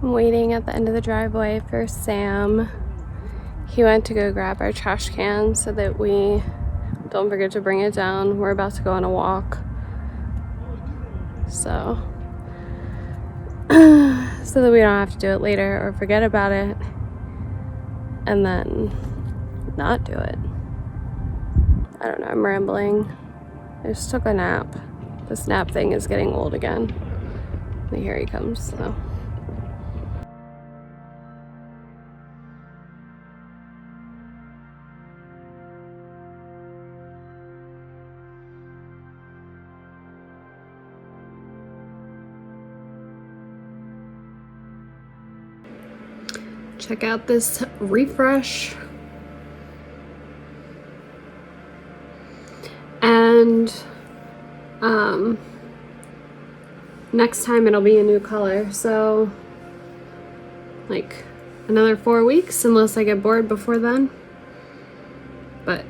I'm waiting at the end of the driveway for Sam. He went to go grab our trash can so that we don't forget to bring it down. We're about to go on a walk. So that we don't have to do it later or forget about it and then not do it. I don't know, I'm rambling. I just took a nap. This nap thing is getting old again. And here he comes, so. Check out this refresh. And next time it'll be a new color, so like another 4 weeks unless I get bored before then. But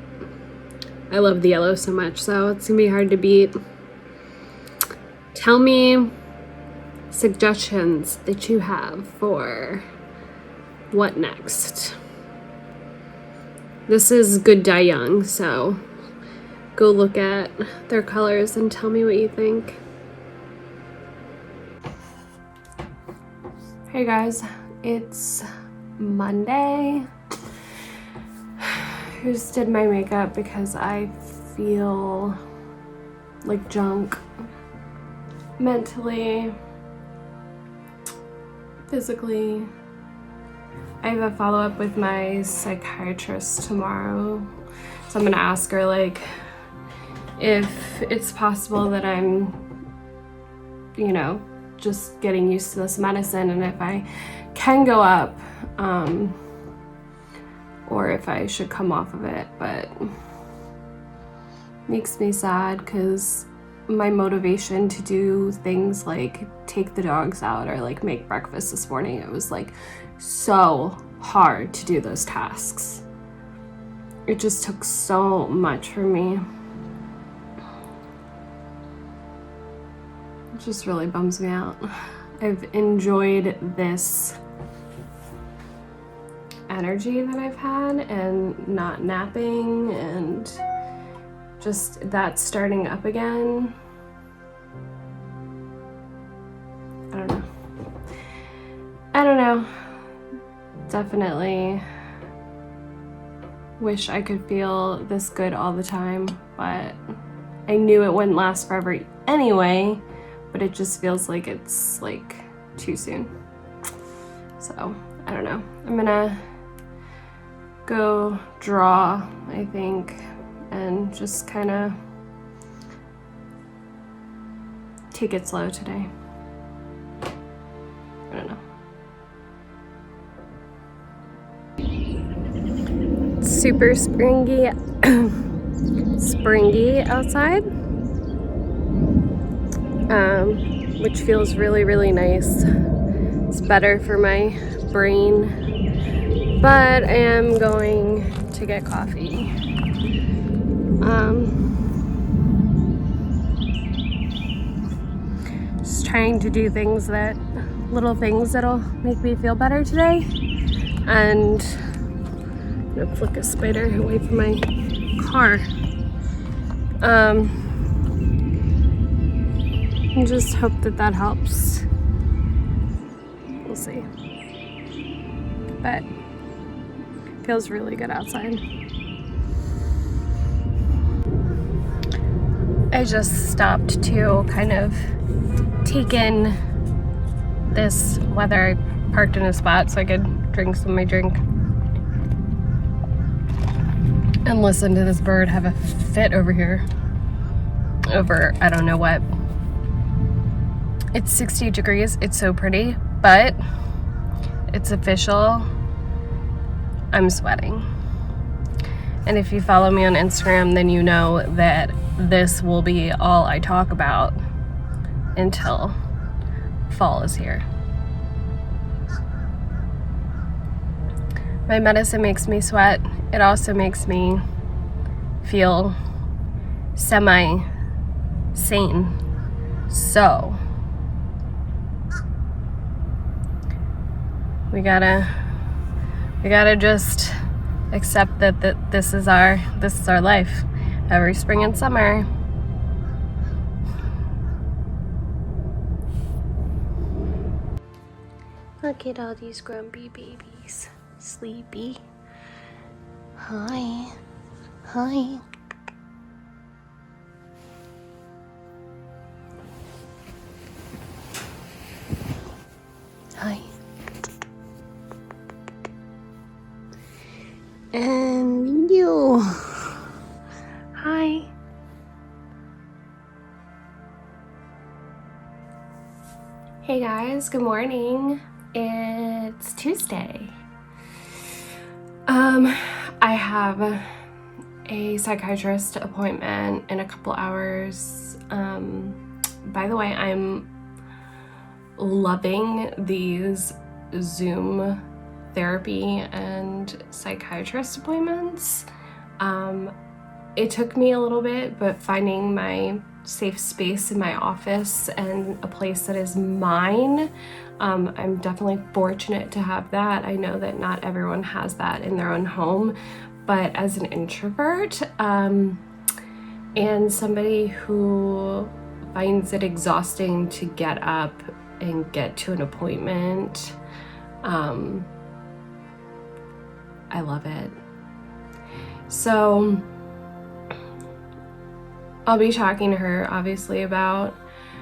I love the yellow so much, so it's gonna be hard to beat. Tell me suggestions that you have for what next. This is Good Die Young, so go look at their colors and tell me what you think. Hey guys, it's Monday. I just did my makeup because I feel like junk mentally, physically. I have a follow-up with my psychiatrist tomorrow, so I'm gonna ask her like if it's possible that I'm, you know, just getting used to this medicine and if I can go up, or if I should come off of it. But makes me sad because my motivation to do things like take the dogs out or like make breakfast this morning, it was like so hard to do those tasks. It just took so much for me. It just really bums me out. I've enjoyed this energy that I've had and not napping and just that starting up again. I don't know. Definitely wish I could feel this good all the time, but I knew it wouldn't last forever anyway, but it just feels like it's like too soon. So I don't know. I'm gonna go draw, I think, and just kind of take it slow today. I don't know. It's super springy outside, which feels really, really nice. It's better for my brain, but I am going to get coffee. Just trying to do things little things that'll make me feel better today. And I'm gonna flick a spider away from my car. And just hope that helps. We'll see. But it feels really good outside. I just stopped to kind of take in this weather. I parked in a spot so I could drink some of my drink and listen to this bird have a fit over here over I don't know what. It's 60 degrees. It's so pretty, but it's official. I'm sweating. And if you follow me on Instagram, then you know that this will be all I talk about until fall is here. My medicine makes me sweat. It also makes me feel semi-sane. So we gotta just accept that this is our life every spring and summer. Look at all these grumpy babies. Sleepy. Hi. Hi. Hi. And you. Hi. Hey guys, good morning. It's Tuesday. I have a psychiatrist appointment in a couple hours. By the way, I'm loving these Zoom therapy and psychiatrist appointments. It took me a little bit, but finding my safe space in my office and a place that is mine, I'm definitely fortunate to have that. I know that not everyone has that in their own home, but as an introvert and somebody who finds it exhausting to get up and get to an appointment, I love it. So I'll be talking to her obviously about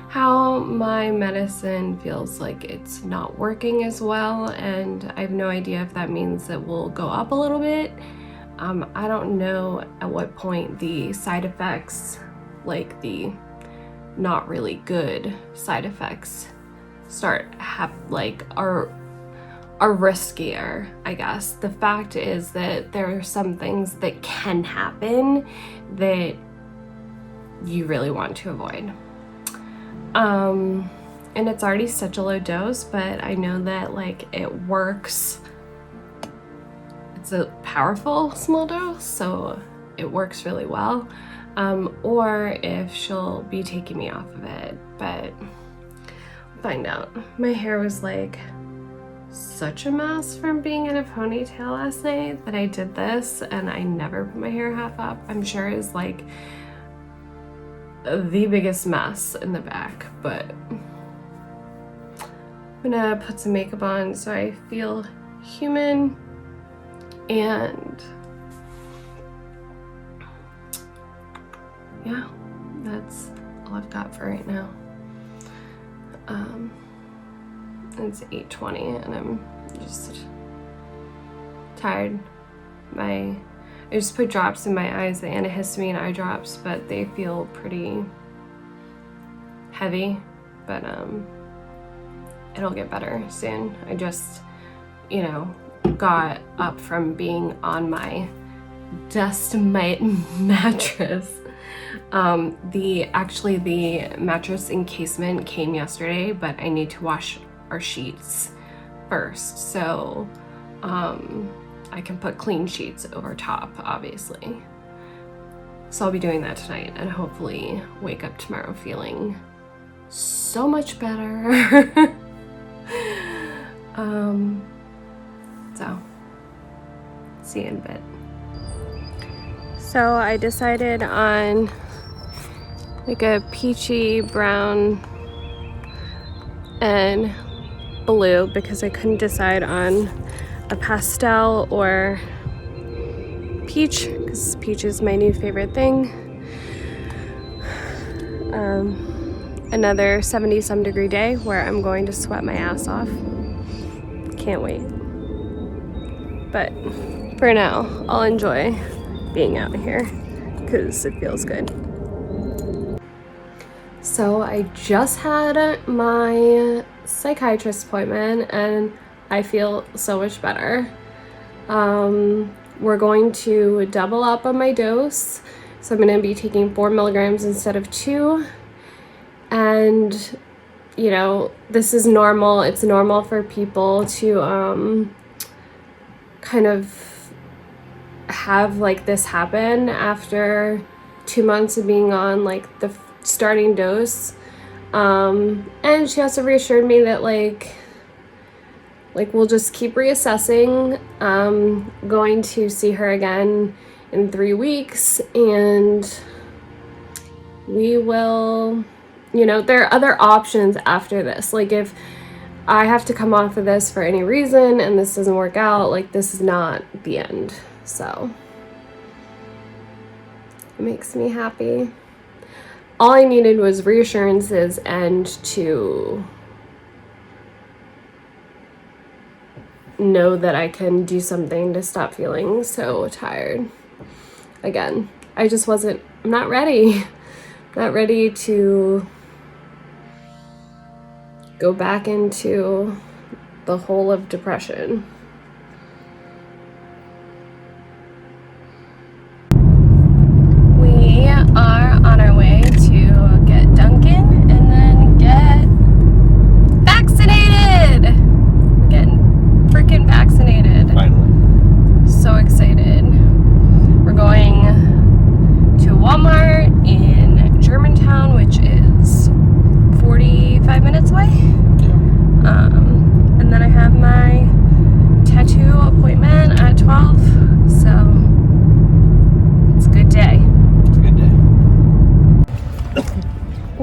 how my medicine feels like it's not working as well, and I have no idea if that means that we'll go up a little bit. I don't know at what point the side effects, like the not really good side effects, are riskier, I guess. The fact is that there are some things that can happen that you really want to avoid. And it's already such a low dose, but I know that like it works. It's a powerful small dose, so it works really well. Or if she'll be taking me off of it, but we'll find out. My hair was like such a mess from being in a ponytail last night that I did this, and I never put my hair half up. I'm sure it's like the biggest mess in the back, but I'm gonna put some makeup on so I feel human, and yeah, that's all I've got for right now. It's 8:20 and I'm just tired. I just put drops in my eyes, the antihistamine eye drops, but they feel pretty heavy, but it'll get better soon. I just, got up from being on my dust mite mattress. The mattress encasement came yesterday, but I need to wash our sheets first, so I can put clean sheets over top, obviously. So I'll be doing that tonight and hopefully wake up tomorrow feeling so much better. So see you in a bit. So I decided on like a peachy brown and blue because I couldn't decide on a pastel or peach, because peach is my new favorite thing. Another 70-some degree day where I'm going to sweat my ass off. Can't wait. But for now, I'll enjoy being out here because it feels good. So I just had my psychiatrist appointment and I feel so much better. We're going to double up on my dose. So I'm going to be taking 4 milligrams instead of 2. And, this is normal. It's normal for people to kind of have like this happen after 2 months of being on like the starting dose. And she also reassured me that like like, we'll just keep reassessing. Going to see her again in 3 weeks, and we will, you know, there are other options after this. Like, if I have to come off of this for any reason and this doesn't work out, like, this is not the end. So it makes me happy. All I needed was reassurances and to know that I can do something to stop feeling so tired again. I'm not ready. Not ready to go back into the hole of depression. We are on our way to get Duncan and then get vaccinated. We're getting freaking vaccinated. Finally. So excited. We're going to Walmart in Germantown, which is 45 minutes away. Yeah. And then I have my tattoo appointment at 12, so it's a good day. It's a good day.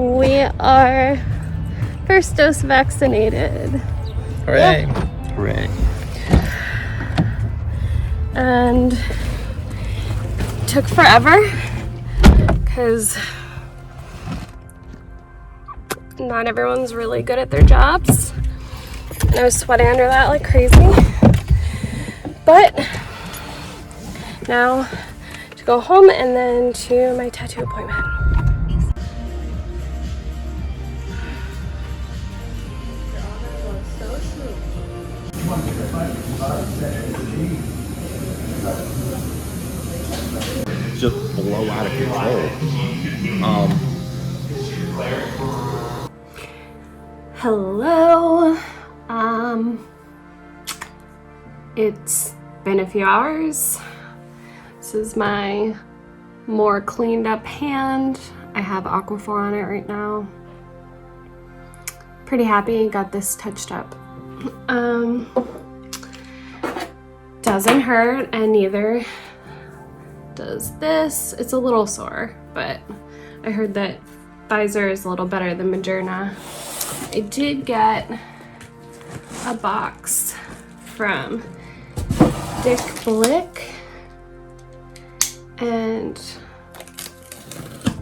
We are first dose vaccinated. Hooray. Yeah. Hooray. And took forever because not everyone's really good at their jobs, and I was sweating under that like crazy. But now to go home and then to my tattoo appointment. Just blow out of control. Hello. It's been a few hours. This is my more cleaned up hand. I have Aquaphor on it right now. Pretty happy, got this touched up. Doesn't hurt, and neither does this. It's a little sore, but I heard that Pfizer is a little better than Moderna. I did get a box from Dick Blick, and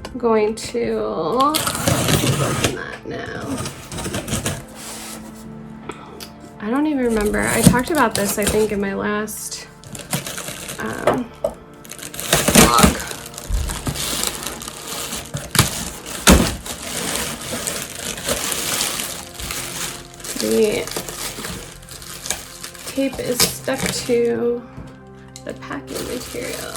I'm going to open that now. I don't even remember. I talked about this, I think, in my last vlog. The tape is stuck to the packing material.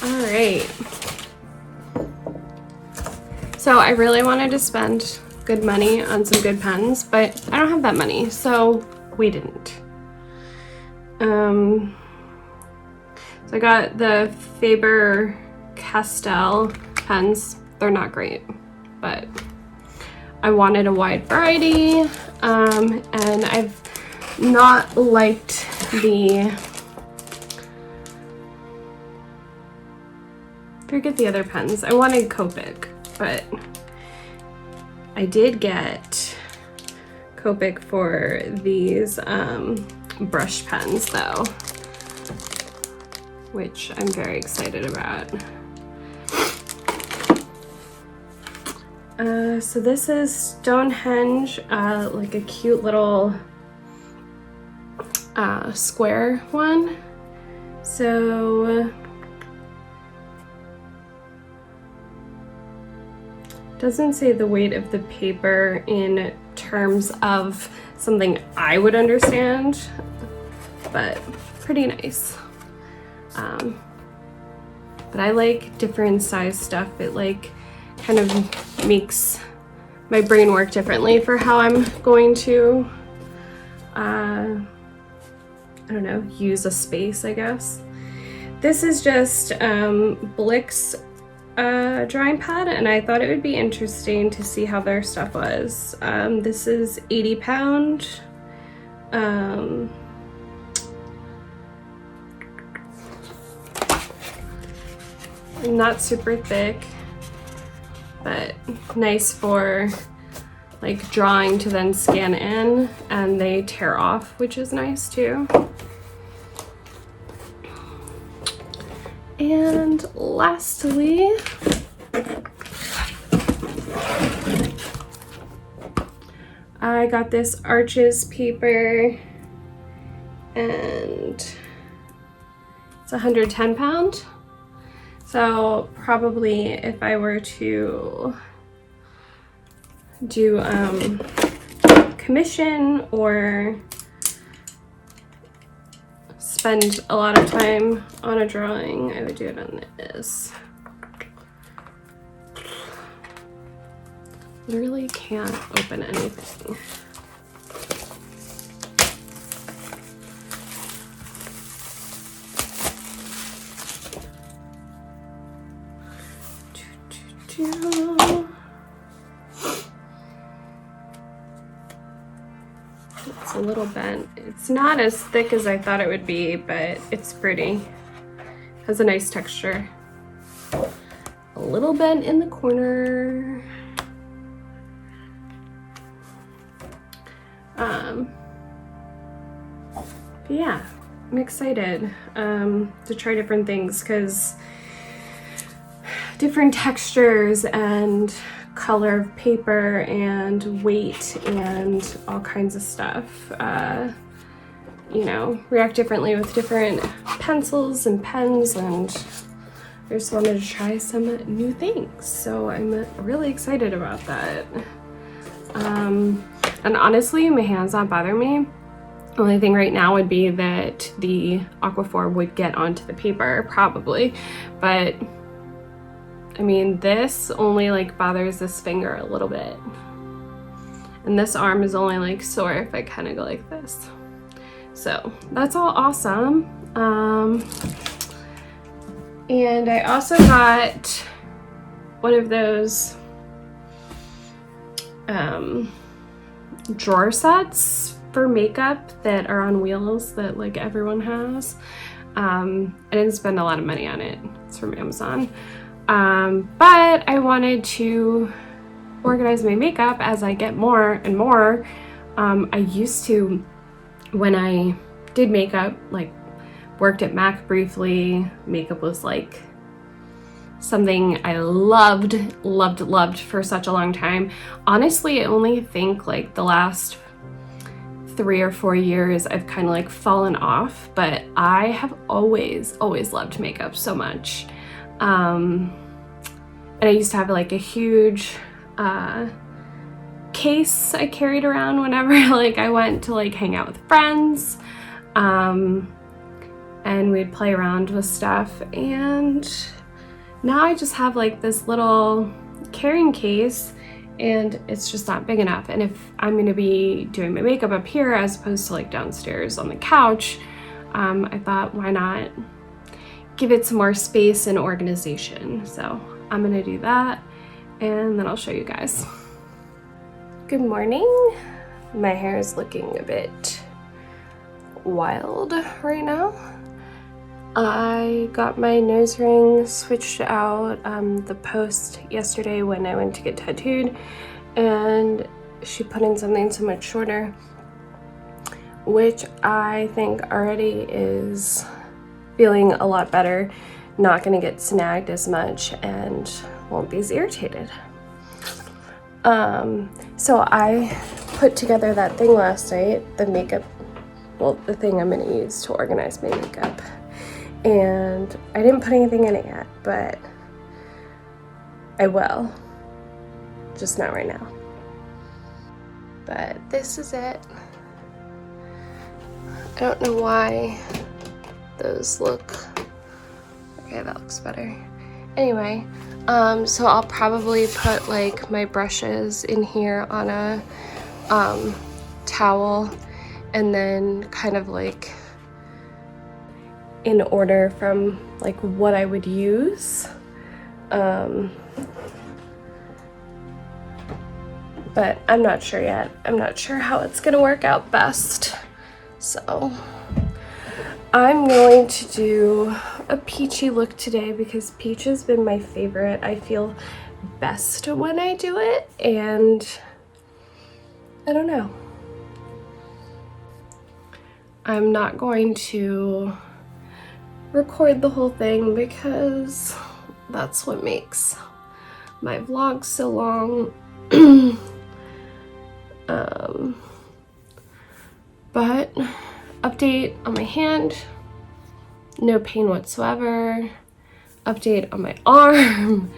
All right. So I really wanted to spend good money on some good pens, but I don't have that money, so we didn't. So I got the Faber-Castell pens. They're not great, but I wanted a wide variety, and I've not liked the, forget the other pens. I wanted Copic, but I did get Copic for these brush pens though, which I'm very excited about. So this is Stonehenge, like a cute little square one. So doesn't say the weight of the paper in terms of something I would understand, but pretty nice. But I like different size stuff. It like kind of makes my brain work differently for how I'm going to, I don't know, use a space, I guess. This is just Blick's a drawing pad, and I thought it would be interesting to see how their stuff was. This is 80 pound. Not super thick, but nice for like drawing to then scan in, and they tear off, which is nice too. And lastly, I got this Arches paper, and it's 110 pound. So probably if I were to do commission or spend a lot of time on a drawing, I would do it on this. Literally can't open anything. It's a little bent. It's not as thick as I thought it would be, but it's pretty. Has a nice texture. A little bent in the corner. But yeah, I'm excited to try different things, because different textures and color of paper and weight and all kinds of stuff, you know, react differently with different pencils and pens, and I just wanted to try some new things. So I'm really excited about that. And honestly, my hands not bother me. The only thing right now would be that the Aquaphor would get onto the paper, probably, but I mean, this only like bothers this finger a little bit. And this arm is only like sore if I kind of go like this. So that's all awesome. And I also got one of those drawer sets for makeup that are on wheels that like everyone has. I didn't spend a lot of money on it. It's from Amazon. But I wanted to organize my makeup as I get more and more. I used to, when I did makeup, like worked at MAC briefly, makeup was like something I loved for such a long time. Honestly, I only think like the last 3 or 4 years I've kind of like fallen off, but I have always loved makeup so much. And I used to have like a huge case I carried around whenever like I went to like hang out with friends, and we'd play around with stuff. And now I just have like this little carrying case, and it's just not big enough. And if I'm gonna be doing my makeup up here as opposed to like downstairs on the couch, I thought, why not give it some more space and organization? So I'm gonna do that, and then I'll show you guys. Good morning. My hair is looking a bit wild right now. I got my nose ring switched out the post yesterday when I went to get tattooed, and she put in something so much shorter, which I think already is feeling a lot better, not gonna get snagged as much, and won't be as irritated. So I put together that thing last night, the makeup, well, the thing I'm gonna use to organize my makeup. And I didn't put anything in it yet, but I will. Just not right now. But this is it. I don't know why those look... Okay, that looks better. Anyway, so I'll probably put like my brushes in here on a towel, and then kind of like in order from like what I would use. But I'm not sure yet. I'm not sure how it's gonna work out best. So I'm going to do a peachy look today because peach has been my favorite. I feel best when I do it, and I don't know. I'm not going to record the whole thing because that's what makes my vlogs so long. But update on my hand, no pain whatsoever. Update on my arm,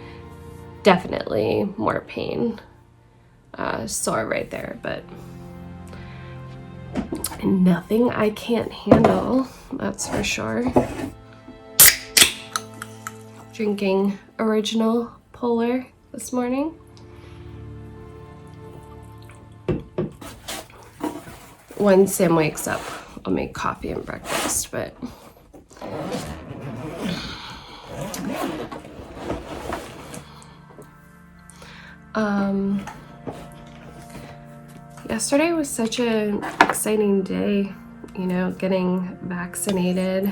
definitely more pain. Sore right there, but nothing I can't handle, that's for sure. Drinking original Polar this morning. When Sam wakes up, I'll make coffee and breakfast, but yesterday was such an exciting day, you know, getting vaccinated.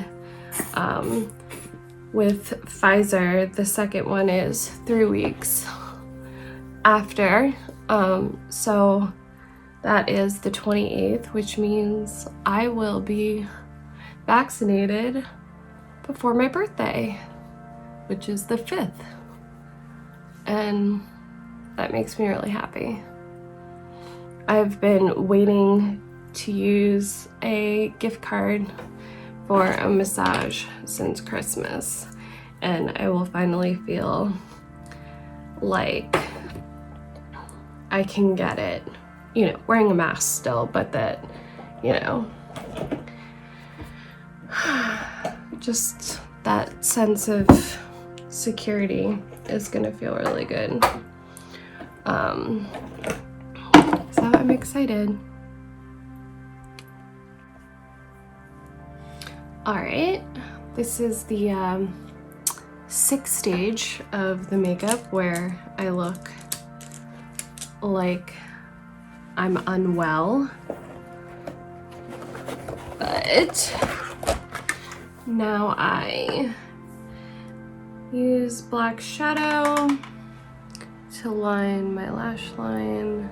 With Pfizer, the second one is 3 weeks after. So that is the 28th, which means I will be vaccinated before my birthday, which is the 5th. And that makes me really happy. I've been waiting to use a gift card for a massage since Christmas, and I will finally feel like I can get it, you know, wearing a mask still, but that, you know, just that sense of security is gonna feel really good. So I'm excited. All right, this is the 6th stage of the makeup where I look like I'm unwell, but now I use black shadow to line my lash line.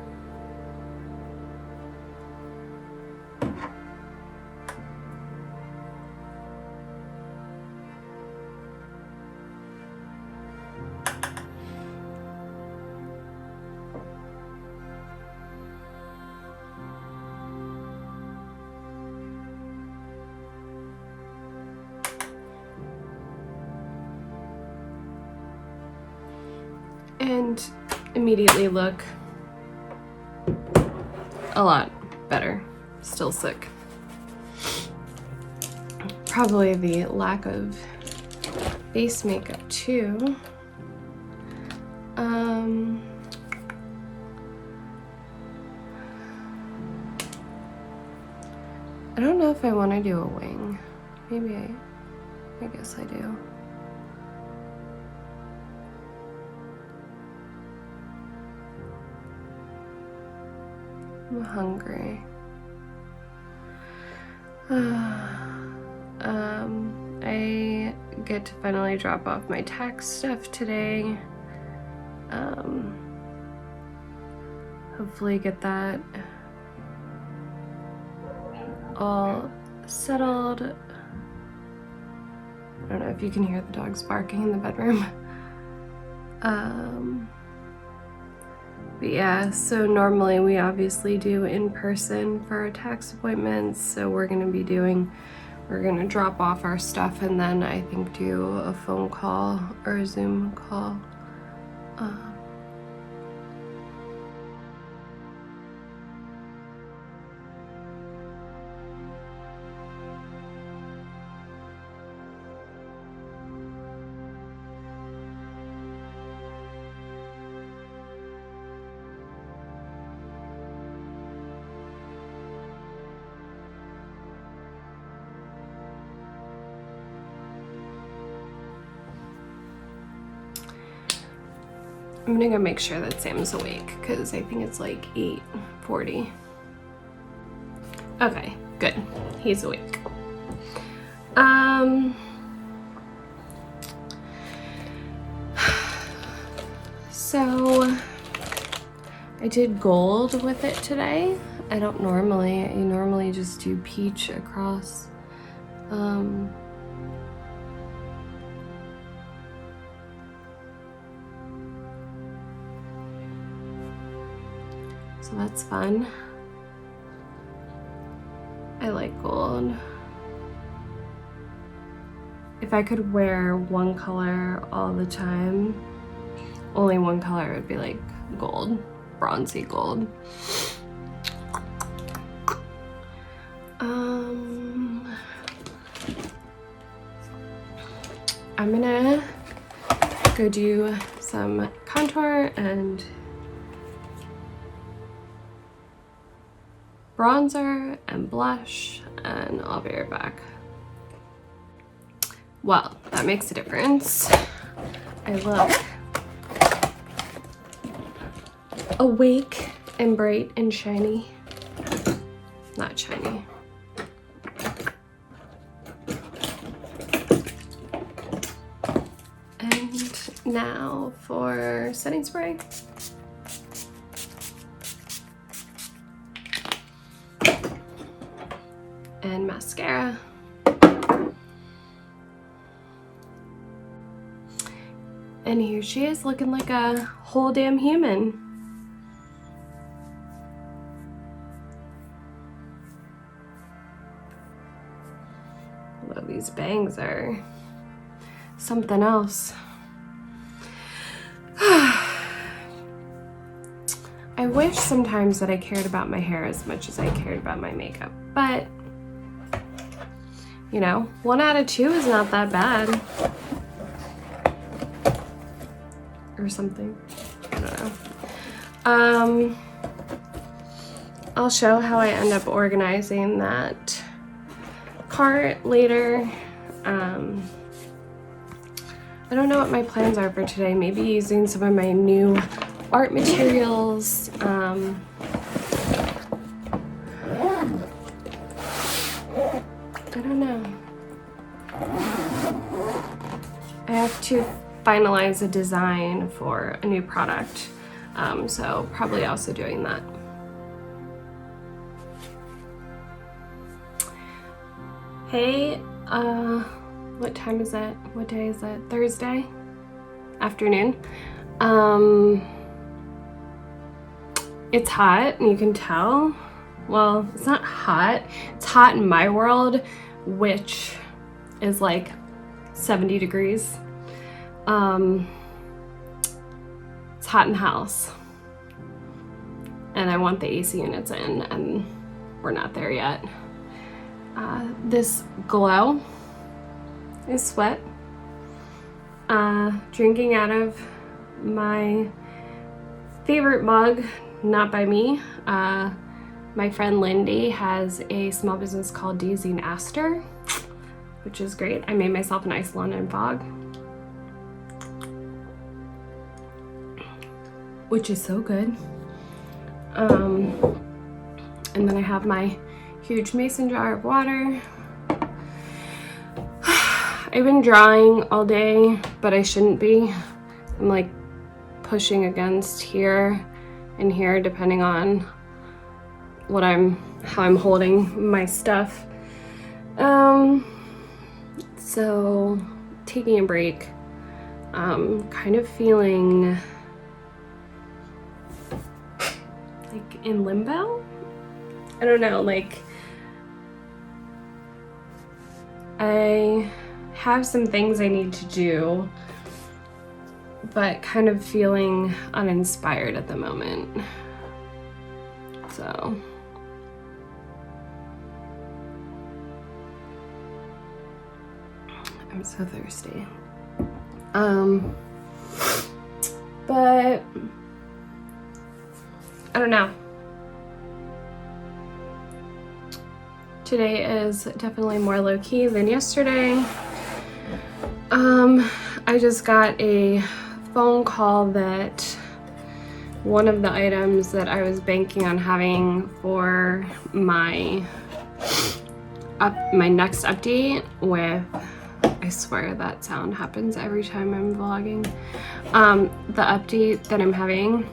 And immediately look a lot better. Still sick. Probably the lack of face makeup too. I don't know if I want to do a wing. Maybe I guess I do. I'm hungry. I get to finally drop off my tax stuff today. Hopefully get that all settled. I don't know if you can hear the dogs barking in the bedroom. But yeah, so normally we obviously do in person for our tax appointments, so we're gonna drop off our stuff and then I think do a phone call or a Zoom call. I'm gonna go make sure that Sam's awake because I think it's like 8:40. Okay, good. He's awake. So I did gold with it today. I normally just do peach across. So that's fun. I like gold. If I could wear one color all the time, only one color would be like gold, bronzy gold. I'm gonna go do some contour and bronzer and blush, and I'll be right back. Well, that makes a difference. I look awake and bright and shiny. Not shiny. And now for setting spray. And mascara. And here she is looking like a whole damn human. Well, these bangs are something else. I wish sometimes that I cared about my hair as much as I cared about my makeup, but you know, 1 out of 2 is not that bad. Or something. I don't know. I'll show how I end up organizing that cart later. I don't know what my plans are for today. Maybe using some of my new art materials. I don't know. I have to finalize a design for a new product, so probably also doing that. Hey, what time is it? What day is it? Thursday afternoon. It's hot, and you can tell. Well, it's not hot. It's hot in my world, which is like 70 degrees. It's hot in the house, and I want the AC units in, and we're not there yet. This glow is sweat. Drinking out of my favorite mug, not by me. My friend Lindy has a small business called Daisy and Aster, which is great. I made myself an ice London fog, which is so good. And then I have my huge mason jar of water. I've been drawing all day, but I shouldn't be. I'm like pushing against here and here depending on how I'm holding my stuff. So taking a break, kind of feeling like in limbo. I don't know, like I have some things I need to do, but kind of feeling uninspired at the moment. So I'm so thirsty. But I don't know. Today is definitely more low-key than yesterday. I just got a phone call that one of the items that I was banking on having for my next update with, I swear that sound happens every time I'm vlogging, the update that I'm having,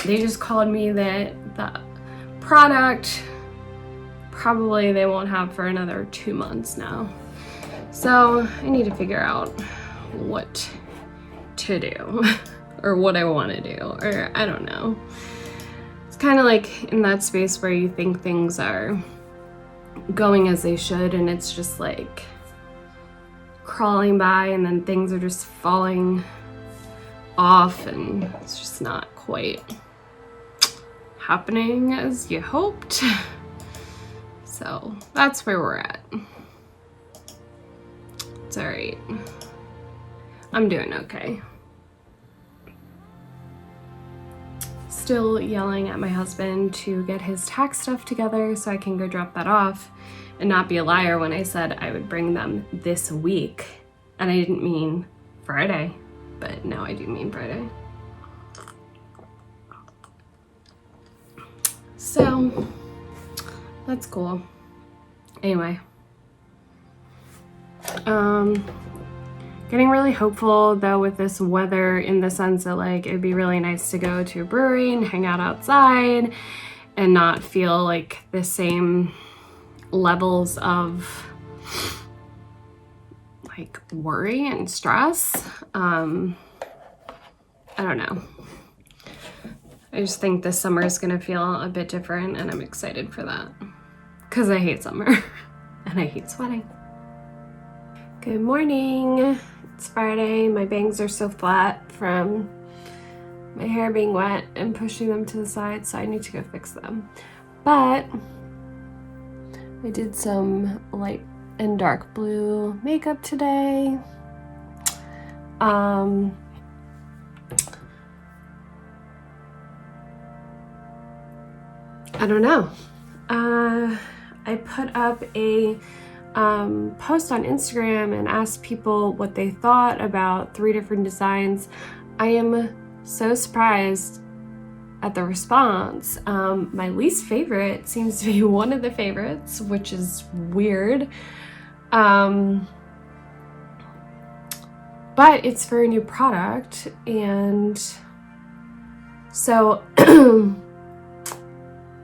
they just called me that the product probably they won't have for another 2 months now. So I need to figure out what to do or what I want to do, or I don't know. It's kind of like in that space where you think things are going as they should and it's just like crawling by, and then things are just falling off and it's just not quite happening as you hoped. So that's where we're at. It's all right. I'm doing okay. Still yelling at my husband to get his tax stuff together so I can go drop that off and not be a liar when I said I would bring them this week. And I didn't mean Friday, but now I do mean Friday. So that's cool. Anyway, getting really hopeful though with this weather, in the sense that like it'd be really nice to go to a brewery and hang out outside and not feel like the same levels of like worry and stress. I don't know. I just think this summer is gonna feel a bit different and I'm excited for that. Because I hate summer and I hate sweating. Good morning. It's Friday. My bangs are so flat from my hair being wet and pushing them to the side, so I need to go fix them. But I did some light and dark blue makeup today. I don't know. I put up a post on Instagram and asked people what they thought about 3 different designs. I am so surprised at the response. My least favorite seems to be one of the favorites, which is weird. But it's for a new product, and so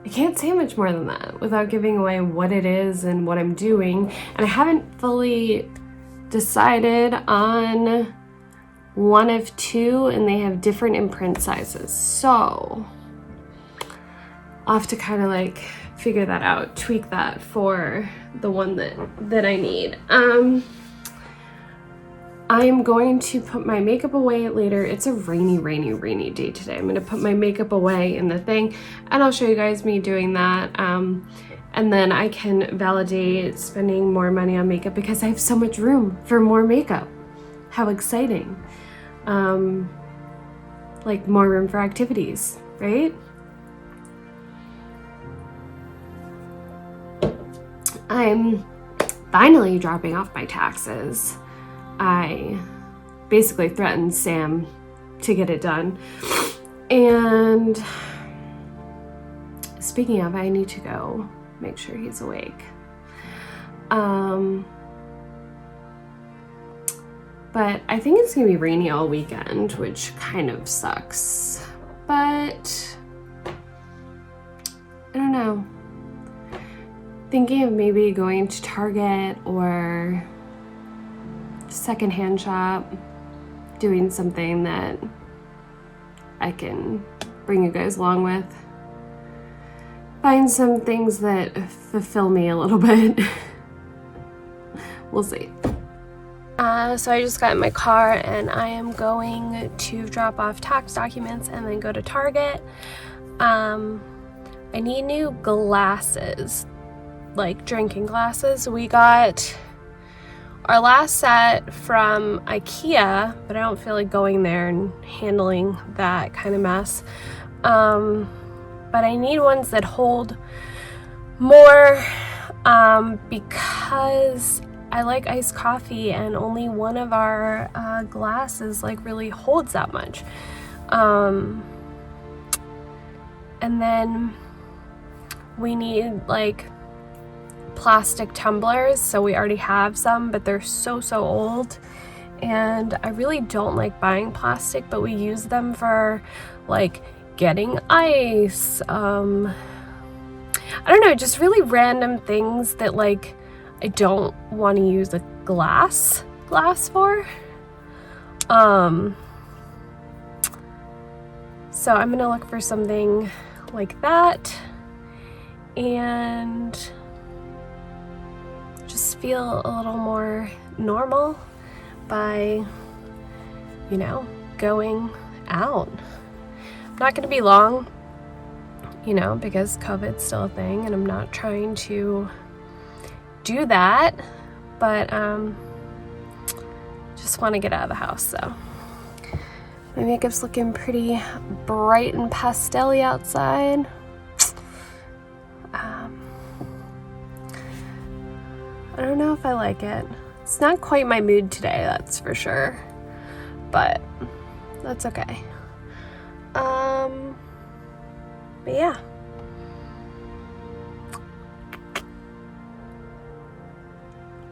I can't say much more than that without giving away what it is and what I'm doing. And I haven't fully decided on one of 2, and they have different imprint sizes. So I'll have to kind of like figure that out, tweak that for the one that I need. I'm going to put my makeup away later. It's a rainy day today. I'm gonna put my makeup away in the thing, and I'll show you guys me doing that. And then I can validate spending more money on makeup because I have so much room for more makeup. How exciting. Like more room for activities, right? I'm finally dropping off my taxes. I basically threatened Sam to get it done. And speaking of, I need to go make sure he's awake. But I think it's gonna be rainy all weekend, which kind of sucks. But I don't know. Thinking of maybe going to Target or secondhand shop, doing something that I can bring you guys along with. Find some things that fulfill me a little bit. We'll see. So I just got in my car and I am going to drop off tax documents and then go to Target. I need new glasses, like drinking glasses. We got our last set from IKEA, but I don't feel like going there and handling that kind of mess. But I need ones that hold more because I like iced coffee, and only one of our glasses like really holds that much. And then we need like plastic tumblers, so we already have some, but they're so old, and I really don't like buying plastic, but we use them for like getting ice, I don't know, just really random things that like I don't want to use a glass for. So I'm gonna look for something like that and just feel a little more normal by, you know, going out. Not gonna be long, you know, because COVID's still a thing and I'm not trying to do that, but just want to get out of the house. So my makeup's looking pretty bright and pastel-y outside. I don't know if I like it. It's not quite my mood today, that's for sure, but that's okay. But yeah.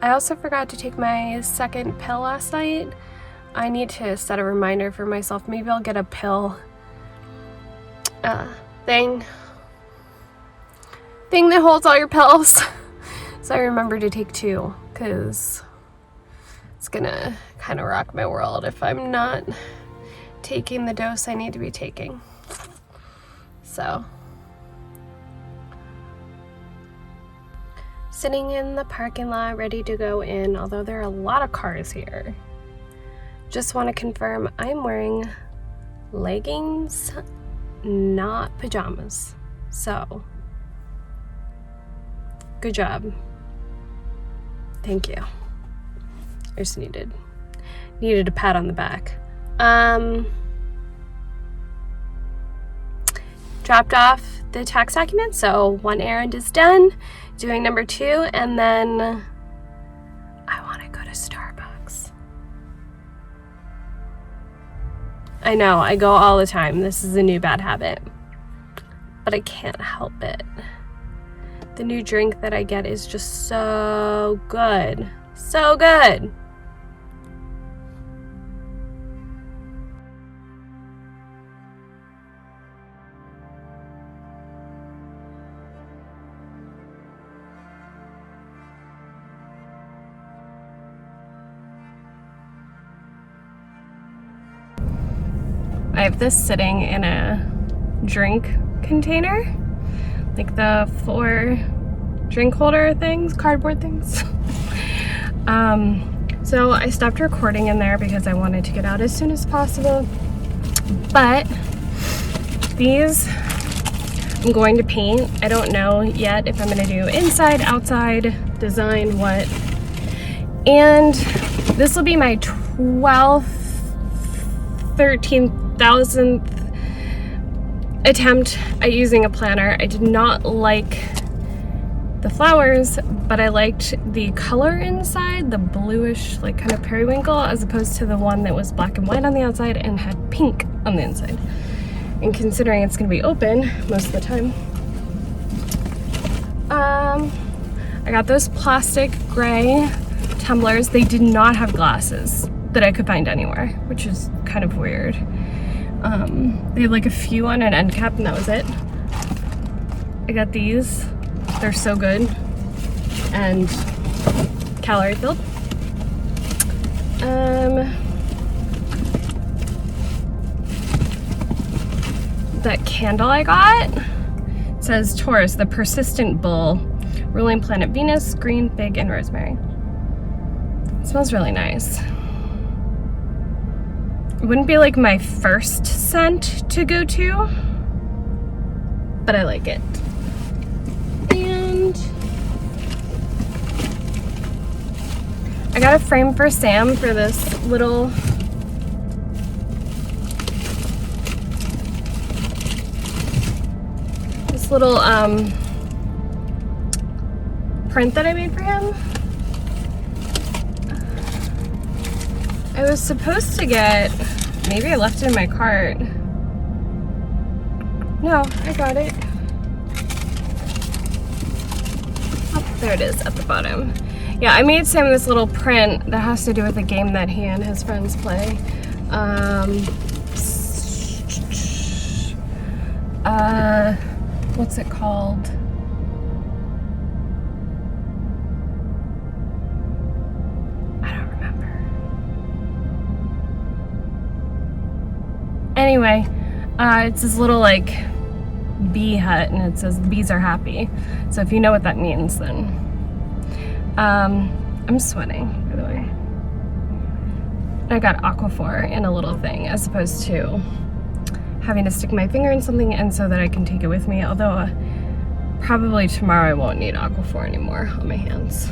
I also forgot to take my second pill last night. I need to set a reminder for myself. Maybe I'll get a pill thing that holds all your pills. So I remember to take 2, because it's gonna kind of rock my world if I'm not taking the dose I need to be taking. So, sitting in the parking lot ready to go in, although there are a lot of cars here. Just want to confirm I'm wearing leggings, not pajamas. So, good job. Thank you. I just needed a pat on the back. Dropped off the tax document, so one errand is done. Doing number 2, and then I want to go to Starbucks. I know, I go all the time. This is a new bad habit, but I can't help it. The new drink that I get is just so good. So good. I have this sitting in a drink container, like the 4 drink holder things, cardboard things. So I stopped recording in there because I wanted to get out as soon as possible. But these I'm going to paint. I don't know yet if I'm going to do inside, outside, design, what. And this will be my 13,000th attempt at using a planner. I did not like the flowers, but I liked the color inside, the bluish, like kind of periwinkle, as opposed to the one that was black and white on the outside and had pink on the inside. And considering it's gonna be open most of the time, I got those plastic gray tumblers. They did not have glasses that I could find anywhere, which is kind of weird. They had like a few on an end cap and that was it. I got these. They're so good and calorie filled. That candle I got, it says Taurus, the persistent bull, ruling planet Venus, green, fig, and rosemary. It smells really nice. It wouldn't be like my first scent to go to, but I like it. And I got a frame for Sam for this little print that I made for him. I was supposed to get, maybe I left it in my cart. No, I got it. Oh, there it is at the bottom. Yeah, I made Sam this little print that has to do with a game that he and his friends play. What's it called? I don't remember. Anyway, it's this little like bee hut, and it says bees are happy. So if you know what that means, then I'm sweating, by the way. I got Aquaphor in a little thing as opposed to having to stick my finger in something, and so that I can take it with me, although probably tomorrow I won't need Aquaphor anymore on my hands.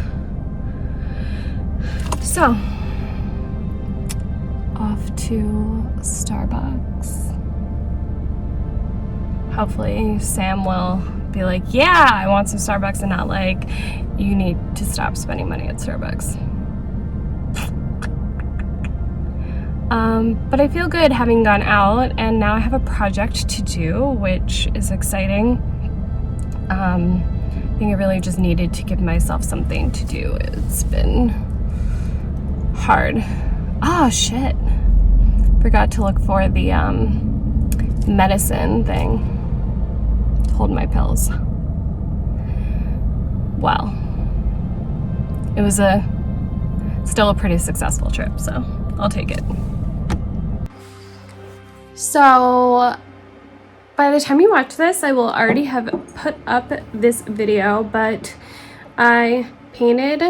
So, off to Starbucks. Hopefully Sam will be like, yeah, I want some Starbucks, and not like, you need to stop spending money at Starbucks. But I feel good having gone out, and now I have a project to do, which is exciting. I think I really just needed to give myself something to do. It's been hard. Oh shit. Forgot to look for the medicine thing to hold my pills. Well, it was still a pretty successful trip, so I'll take it. So by the time you watch this, I will already have put up this video, but I painted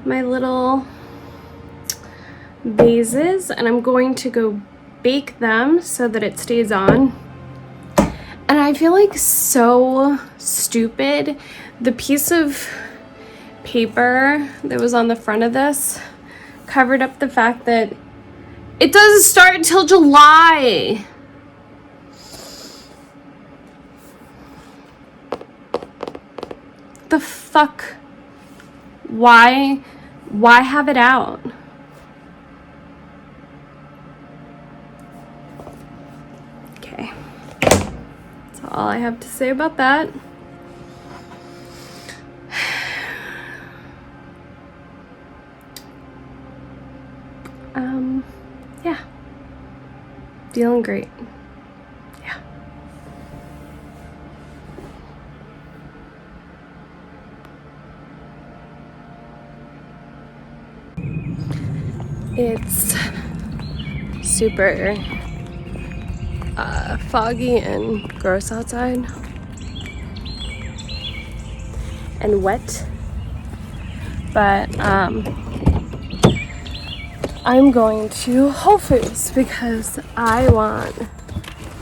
my little vases, and I'm going to go bake them so that it stays on. And I feel like so stupid. The piece of paper that was on the front of this covered up the fact that it doesn't start until July. The fuck? Why have it out? Okay. That's all I have to say about that. Yeah. Feeling great. Yeah. It's super foggy and gross outside. And wet. But I'm going to Whole Foods because I want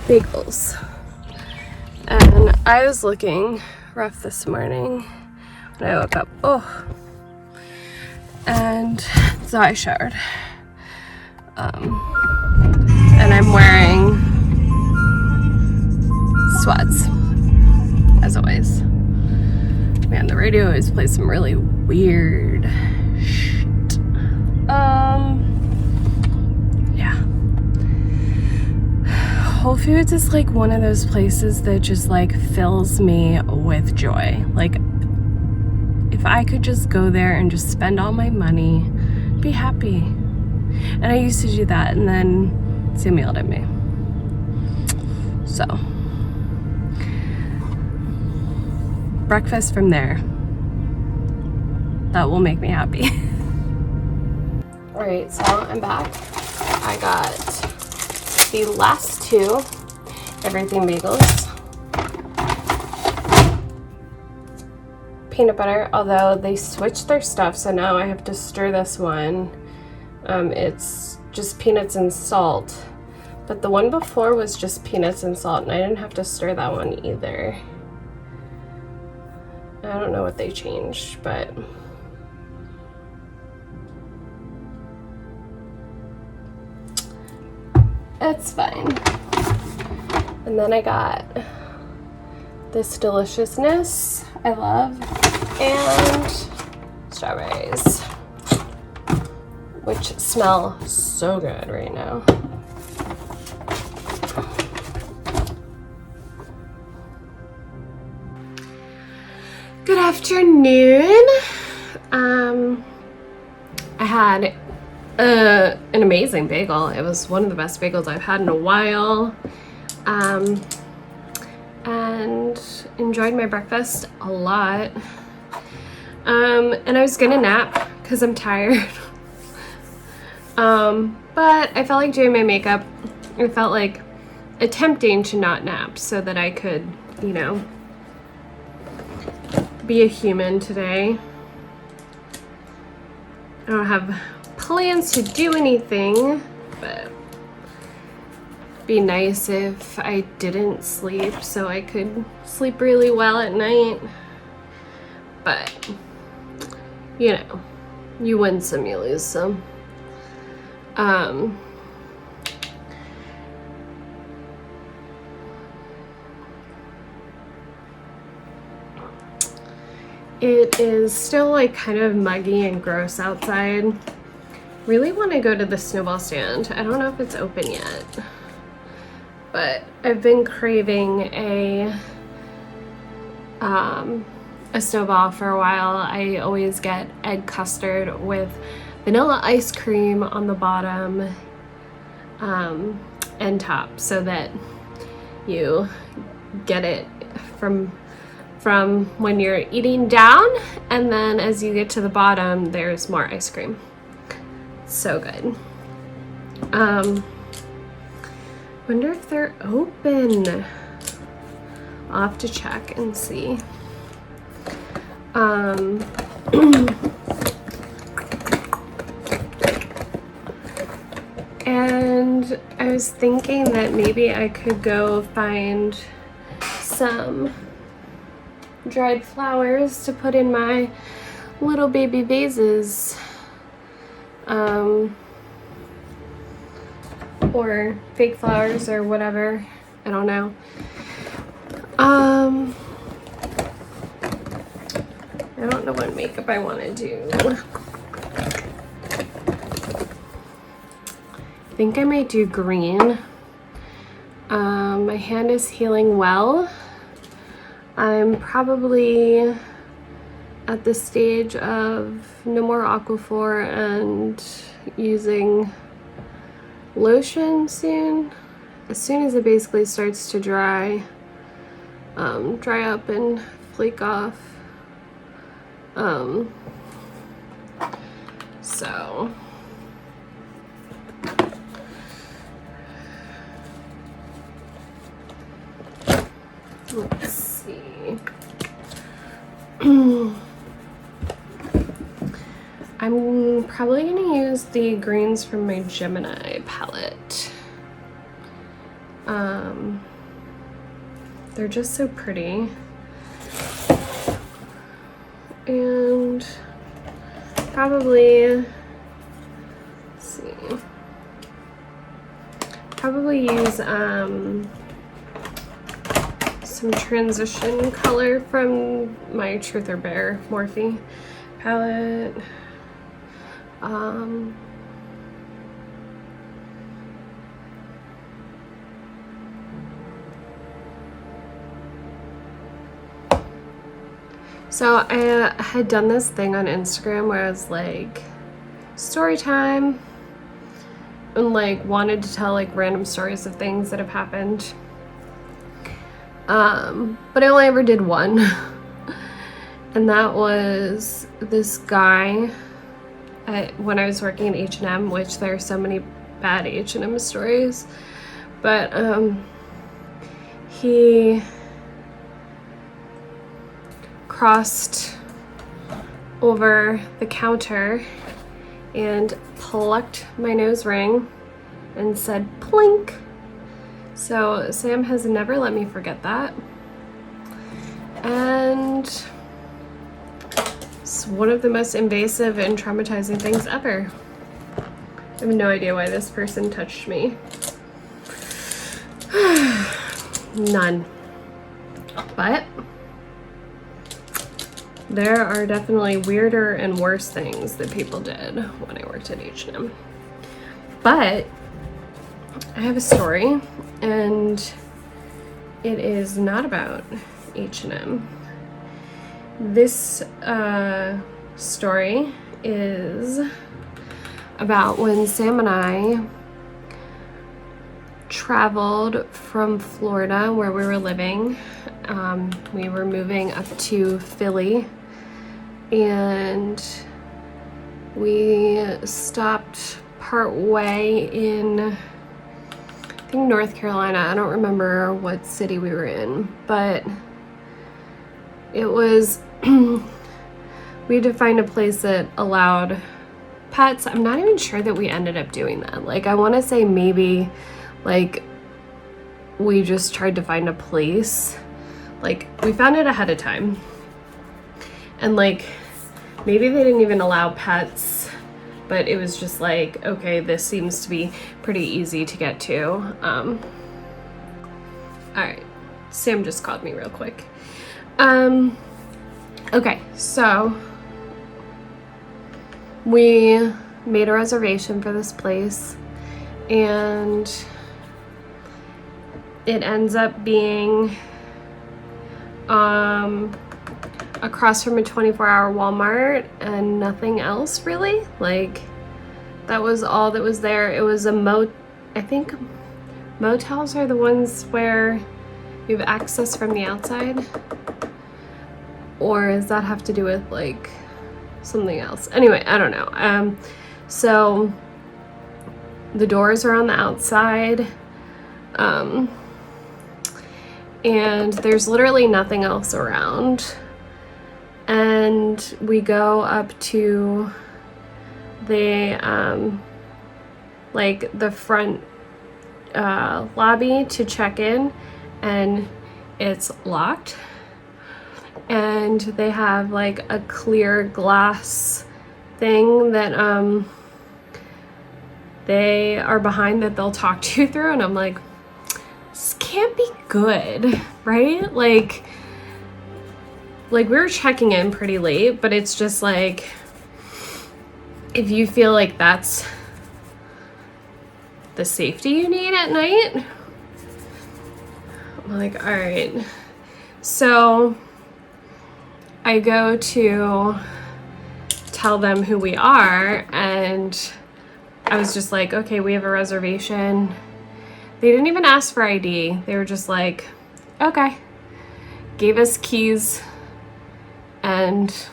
bagels. And I was looking rough this morning when I woke up. Oh. And so I showered. And I'm wearing sweats, as always. Man, the radio always plays some really weird shit. Yeah. Whole Foods is like one of those places that just like fills me with joy. Like, if I could just go there and just spend all my money, be happy. And I used to do that, and then Sam yelled at me. So, breakfast from there. That will make me happy. Alright, so I'm back. I got the last two everything bagels. Peanut butter, although they switched their stuff, so now I have to stir this one. It's just peanuts and salt, but the one before was just peanuts and salt, and I didn't have to stir that one either. I don't know what they changed, but it's fine. And then I got this deliciousness I love, and strawberries, which smell so good right now. Good afternoon. I had an amazing bagel. It was one of the best bagels I've had in a while. And enjoyed my breakfast a lot. And I was gonna nap because I'm tired. But I felt like doing my makeup. I felt like attempting to not nap so that I could, you know, be a human today. I don't have plans to do anything, but it'd be nice if I didn't sleep so I could sleep really well at night. But, you know, you win some, you lose some. It is still like kind of muggy and gross outside. Really want to go to the snowball stand. I don't know if it's open yet, but I've been craving a snowball for a while. I always get egg custard with vanilla ice cream on the bottom and top, so that you get it from when you're eating down, and then as you get to the bottom there's more ice cream. So good. Wonder if they're open. I'll have to check and see. And I was thinking that maybe I could go find some dried flowers to put in my little baby vases, or fake flowers or whatever. I don't know. I don't know what makeup I want to do. I think I might do green. My hand is healing well. I'm probably at the stage of no more Aquaphor and using lotion soon. As soon as it basically starts to dry up and flake off. So let's see. I'm probably gonna use the greens from my Gemini palette. They're just so pretty. And probably, let's see, probably use some transition color from my Truth or Bear Morphe palette. So I had done this thing on Instagram where I was like, story time, and like wanted to tell like random stories of things that have happened. But I only ever did one. And that was this guy when I was working at H&M, which there are so many bad H&M stories. But he crossed over the counter and plucked my nose ring and said plink. So Sam has never let me forget that, and it's one of the most invasive and traumatizing things ever. I have no idea why this person touched me. None. But there are definitely weirder and worse things that people did when I worked at H&M. But I have a story, and it is not about H&M. This story is about when Sam and I traveled from Florida, where we were living. We were moving up to Philly, and we stopped part way in, I think, North Carolina. I don't remember what city we were in, but it was we had to find a place that allowed pets. I'm not even sure that we ended up doing that. Like, I want to say maybe like we just tried to find a place. Like, we found it ahead of time, and like maybe they didn't even allow pets, but it was just like, okay, this seems to be pretty easy to get to. All right, Sam just called me real quick. Okay, so we made a reservation for this place, and it ends up being across from a 24-hour Walmart and nothing else really. Like, that was all that was there. It was a I think motels are the ones where you have access from the outside, or does that have to do with like something else? Anyway, I don't know. So the doors are on the outside, and there's literally nothing else around. And we go up to the like the front lobby to check in, and it's locked. And they have like a clear glass thing that they are behind that they'll talk to you through, and I'm like, this can't be good, right? Like we were checking in pretty late, but it's just like, if you feel like that's the safety you need at night, I'm like, all right. So I go to tell them who we are, and I was just like, okay, we have a reservation. They didn't even ask for ID. They were just like, okay. Gave us keys, and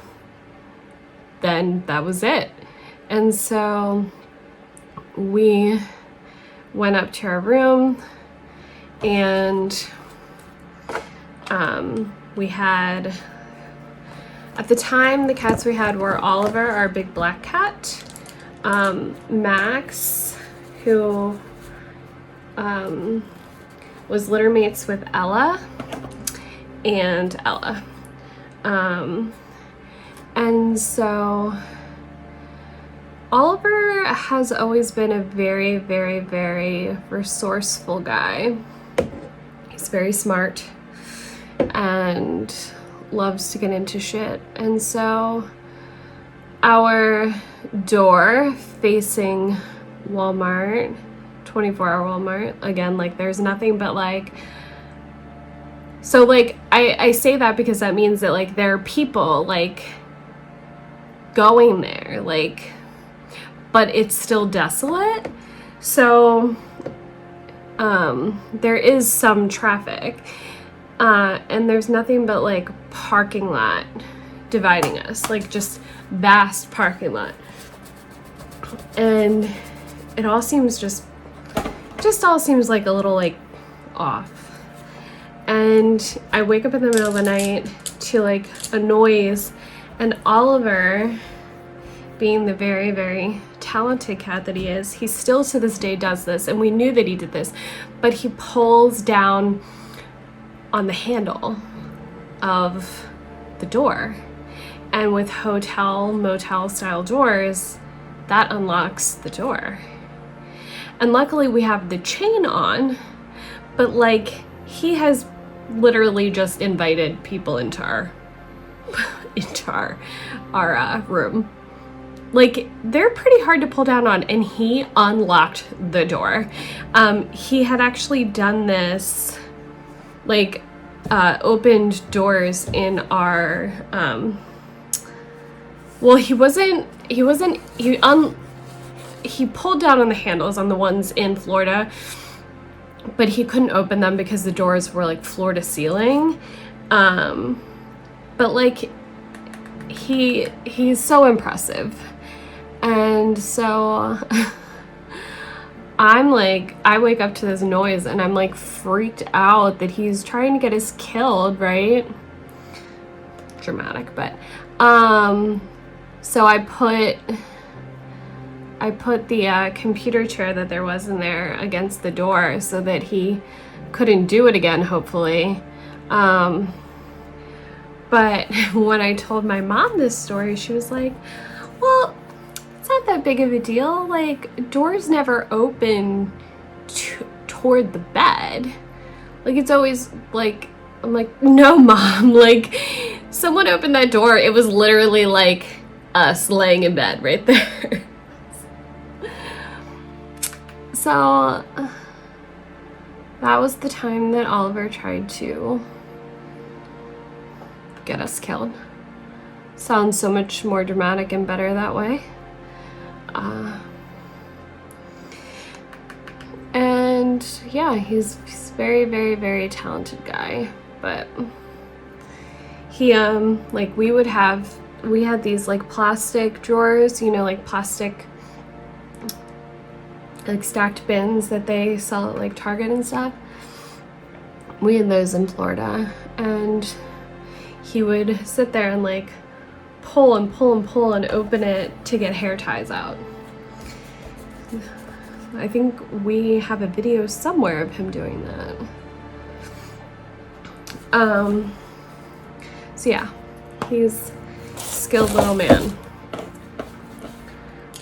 then that was it. And so we went up to our room, and we had, at the time, the cats we had were Oliver, our big black cat, Max, who was litter mates with Ella, and Ella. And so Oliver has always been a very, very, very resourceful guy. He's very smart and loves to get into shit. And so our door facing Walmart, 24-hour Walmart, again, like, there's nothing but like, so like I say that because that means that like there are people like going there, like, but it's still desolate. So there is some traffic, and there's nothing but like parking lot dividing us, like just vast parking lot. And it all seems just all seems like a little like off. And I wake up in the middle of the night to like a noise, and Oliver, being the very, very talented cat that he is, he still to this day does this, and we knew that he did this, but he pulls down on the handle of the door. And with hotel, motel style doors, that unlocks the door. And luckily we have the chain on, but like, he has literally just invited people into into our room. Like, they're pretty hard to pull down on, and he unlocked the door. He had actually done this, like, opened doors in our, well, he pulled down on the handles on the ones in Florida, but he couldn't open them because the doors were like floor to ceiling. But like, he's so impressive. And so I'm like, I wake up to this noise and I'm like freaked out that he's trying to get us killed, right? Dramatic, but so I put the computer chair that there was in there against the door so that he couldn't do it again, hopefully. But when I told my mom this story, she was like, well, it's not that big of a deal. Like, doors never open toward the bed. Like, it's always like, I'm like, no, Mom. Like, someone opened that door. It was literally like us laying in bed right there. So that was the time that Oliver tried to get us killed. Sounds so much more dramatic and better that way. And yeah, he's very, very, very talented guy. But he like we had these like plastic drawers, you know, like plastic like stacked bins that they sell at like Target and stuff. We had those in Florida, and he would sit there and like pull and pull and pull and open it to get hair ties out. I think we have a video somewhere of him doing that. So yeah, he's a skilled little man.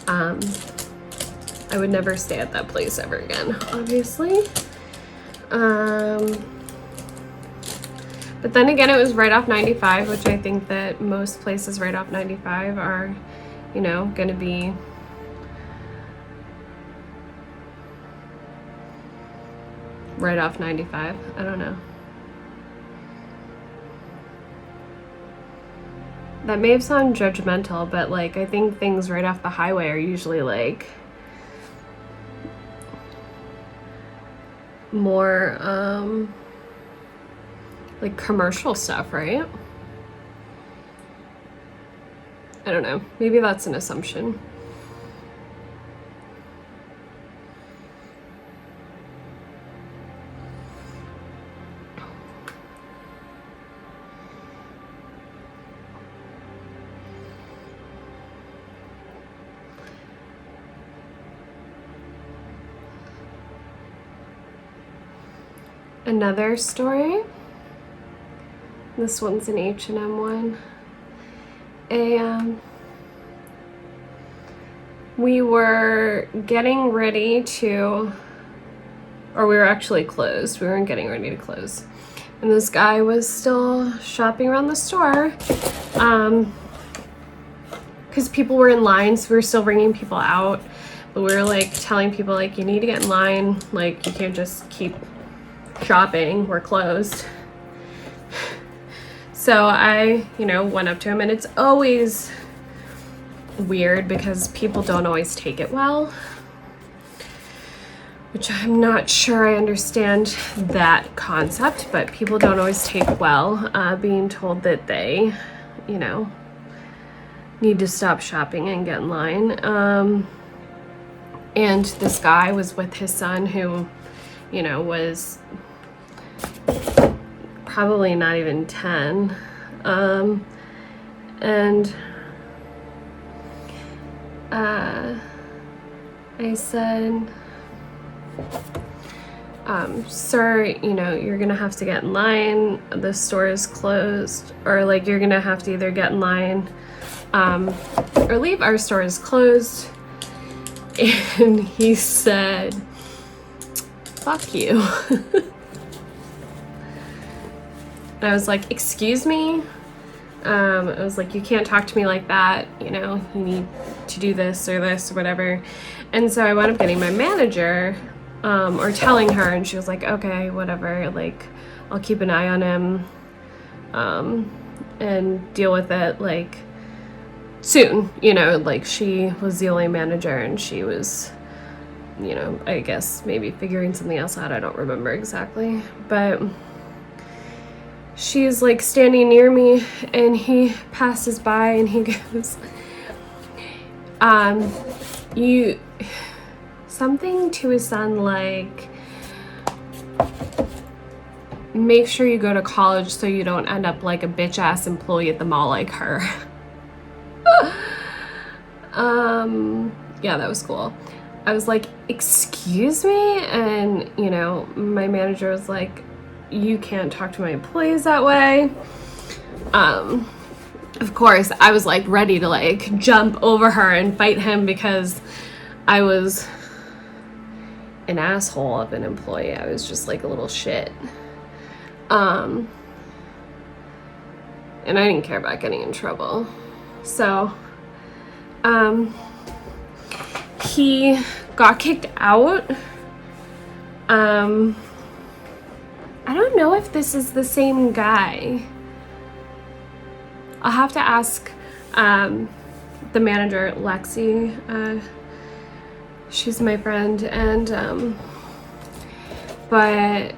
I would never stay at that place ever again, obviously. But then again, it was right off 95, which I think that most places right off 95 are, you know, gonna be right off 95. I don't know. That may have sounded judgmental, but like, I think things right off the highway are usually like more like commercial stuff, right? I don't know. Maybe that's an assumption. Another story. This one's an H&M one. We were getting ready to, or we were actually closed. We weren't getting ready to close. And this guy was still shopping around the store. Because people were in line, so we were still bringing people out. But we were like telling people like, you need to get in line. Like, you can't just keep shopping, we're closed. So I, you know, went up to him, and it's always weird because people don't always take it well, which I'm not sure I understand that concept, but people don't always take well being told that they, you know, need to stop shopping and get in line. And this guy was with his son who, you know, was probably not even 10. And I said, sir, you know, you're gonna have to get in line. The store is closed, or like you're gonna have to either get in line or leave. Our store is closed. And he said, fuck you. And I was like, excuse me? I was like, you can't talk to me like that, you know, you need to do this or whatever. And so I wound up getting my manager, or telling her, and she was like, okay, whatever, like, I'll keep an eye on him, and deal with it, like, soon, you know, like, she was the only manager, and she was, you know, I guess maybe figuring something else out, I don't remember exactly, but she's like standing near me, and he passes by, and he goes, you, something to his son, like, make sure you go to college so you don't end up like a bitch ass employee at the mall like her. Yeah, that was cool. I was like, excuse me? And, you know, my manager was like, you can't talk to my employees that way. Of course, I was like ready to like jump over her and fight him because I was an asshole of an employee. I was just like a little shit. And I didn't care about getting in trouble. So, he got kicked out. I don't know if this is the same guy. I'll have to ask the manager, Lexi. She's my friend, and but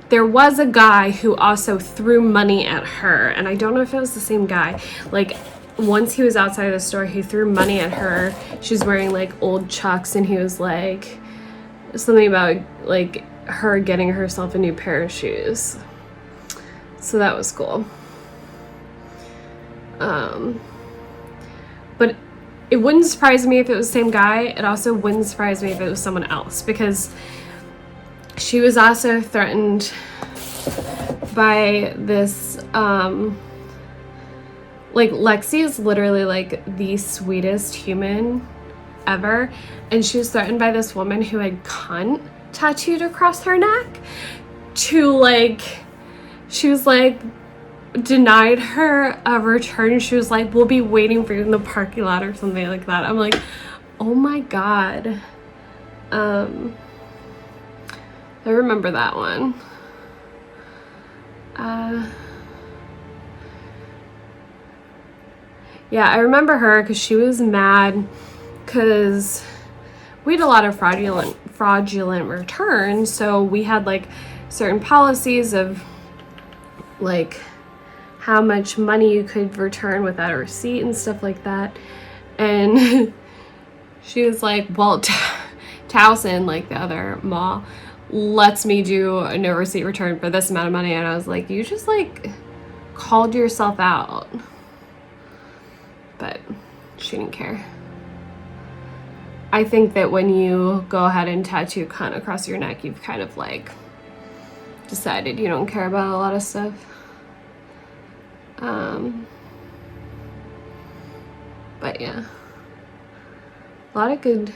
there was a guy who also threw money at her, and I don't know if it was the same guy. Like, once he was outside of the store, he threw money at her. She was wearing like old Chucks, and he was like something about like her getting herself a new pair of shoes. So that was cool. But it wouldn't surprise me if it was the same guy. It also wouldn't surprise me if it was someone else, because she was also threatened by this, like, Lexi is literally like the sweetest human ever, and she was threatened by this woman who had cunt tattooed across her neck to, like, she was like, denied her a return. She was like, we'll be waiting for you in the parking lot or something like that. I'm like, oh my god. I remember that one. Yeah, I remember her because she was mad because we had a lot of fraudulent returns. So we had like certain policies of like how much money you could return without a receipt and stuff like that. And she was like, well, Towson, like the other mall, lets me do a no receipt return for this amount of money. And I was like, you just like called yourself out. But she didn't care. I think that when you go ahead and tattoo cunt across your neck, you've kind of like decided you don't care about a lot of stuff. But yeah, a lot of good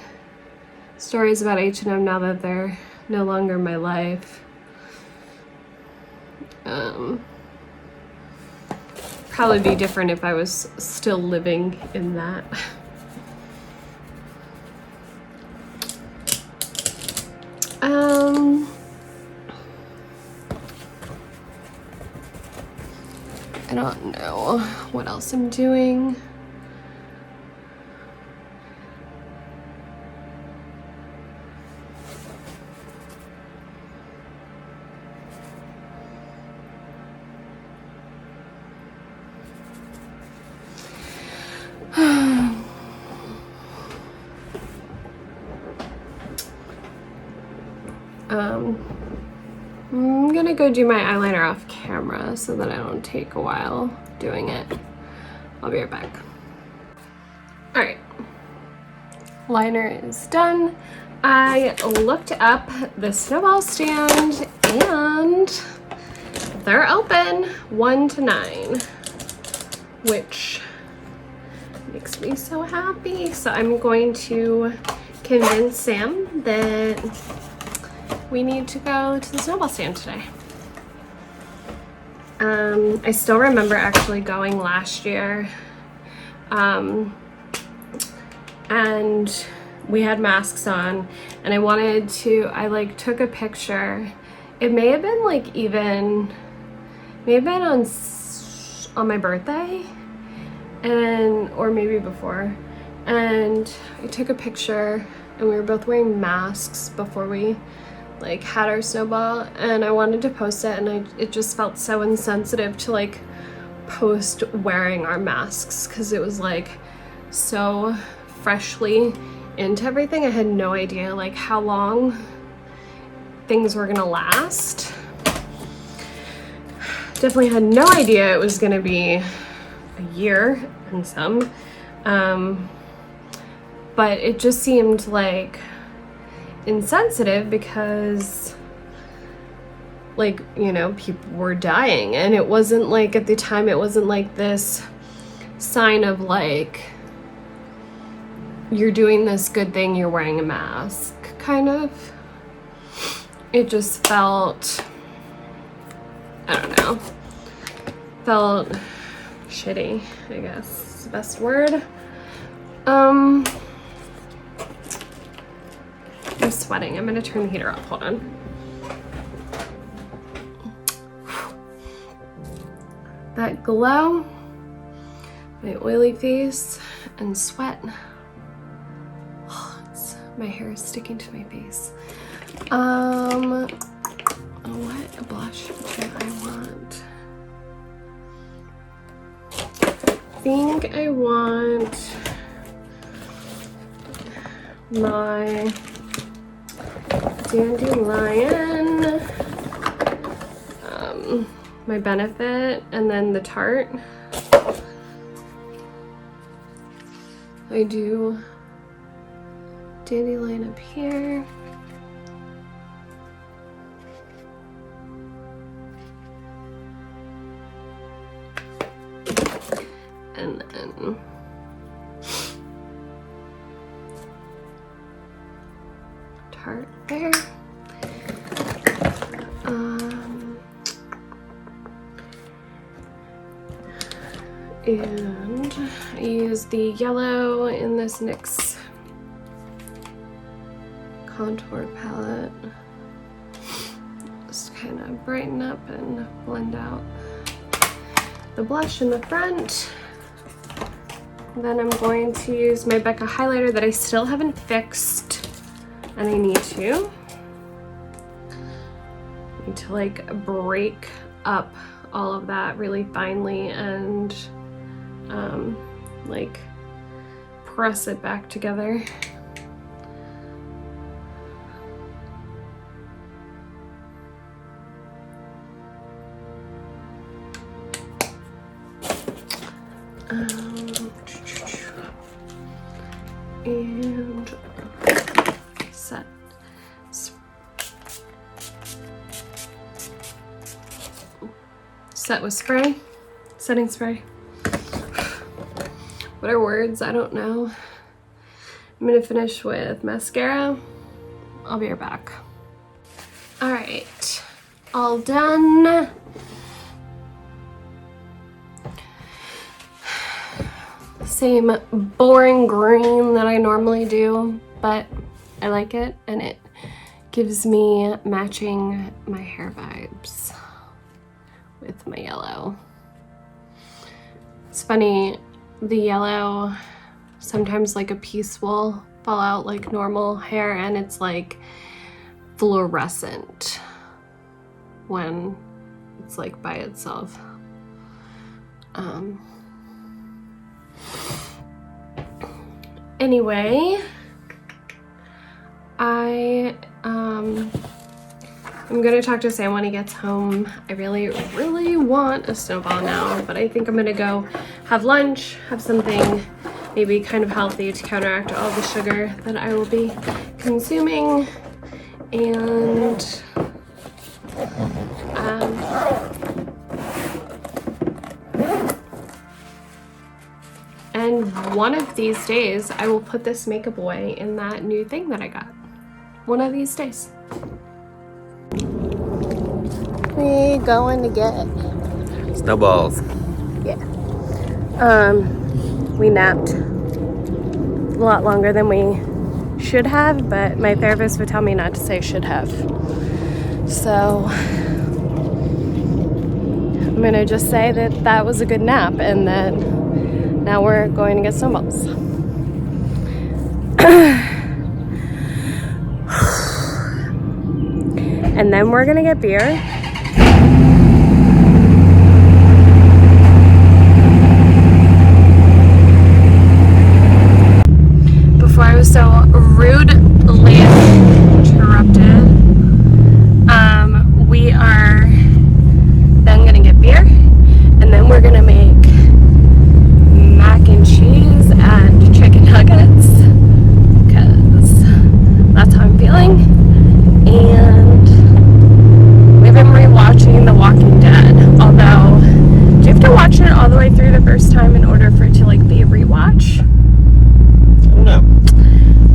stories about H&M now that they're no longer my life. Probably be different if I was still living in that. I don't know what else I'm doing. I'm gonna go do my eyeliner off camera so that I don't take a while doing it. I'll be right back. Alright, liner is done. I looked up the snowball stand and they're open 1 to 9, which makes me so happy. So I'm going to convince Sam that we need to go to the snowball stand today. I still remember actually going last year, and we had masks on, and I like took a picture. It may have been like on my birthday, or maybe before, and I took a picture, and we were both wearing masks before we like had our snowball, and I wanted to post it, and it just felt so insensitive to like post wearing our masks because it was like so freshly into everything. I had no idea like how long things were gonna last. Definitely had no idea it was gonna be a year and some, but it just seemed like insensitive because like, you know, people were dying, and it wasn't like, at the time it wasn't like this sign of like, you're doing this good thing, you're wearing a mask kind of. It just felt, I don't know, felt shitty, I guess is the best word. I'm sweating. I'm gonna turn the heater off. Hold on. That glow, my oily face, and sweat. My hair is sticking to my face. What blush do I want? I think I want my Dandelion, my Benefit, and then the Tarte. I do Dandelion up here. And then Tarte there. And I use the yellow in this NYX contour palette. Just kind of brighten up and blend out the blush in the front. Then I'm going to use my Becca highlighter that I still haven't fixed, and I need to like break up all of that really finely and like press it back together. And set with spray, setting spray. What are words? I don't know. I'm gonna finish with mascara. I'll be right back. All right, all done. Same boring green that I normally do, but I like it, and it gives me matching my hair vibes with my yellow. It's funny, the yellow, sometimes like a piece will fall out like normal hair, and it's like fluorescent when it's like by itself. Anyway, I'm gonna talk to Sam when he gets home. I really want a snowball now, but I think I'm gonna go have lunch, have something maybe kind of healthy to counteract all the sugar that I will be consuming, and one of these days I will put this makeup away in that new thing that I got. One of these days. We going to get Snowballs. Yeah. We napped a lot longer than we should have, but my therapist would tell me not to say should have. So I'm gonna just say that that was a good nap and that now we're going to get snowballs. And then we're gonna get beer. Before I was so rudely interrupted, we are then gonna get beer, and then we're gonna make mac and cheese and chicken nuggets, because that's how I'm feeling. And we've been rewatching The Walking Dead, although do you have to watch it all the way through the first time in order for it to like be a rewatch? No.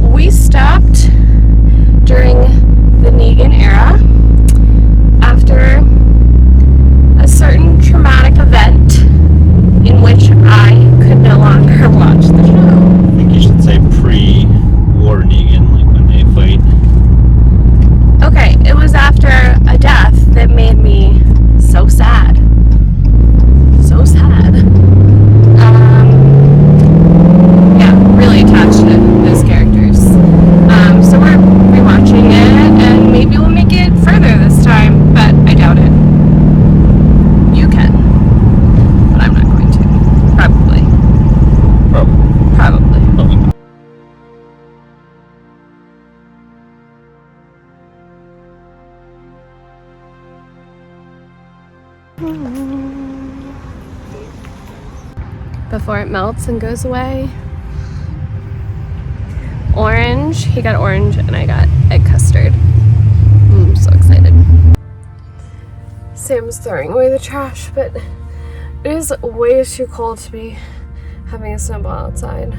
We stopped during the Negan era after a certain traumatic event in which I could no longer watch the show. I think you should say pre-war Negan, like when they fight. Okay, it was after a death that made me so sad. So sad. Yeah, really attached to those characters. So we're rewatching it, and maybe we'll make it further this time, but I doubt it. You can, but I'm not going to. Probably. Probably. Before it melts and goes away. Orange. He got orange and I got egg custard. I'm so excited. Sam's throwing away the trash, but it is way too cold to be having a snowball outside.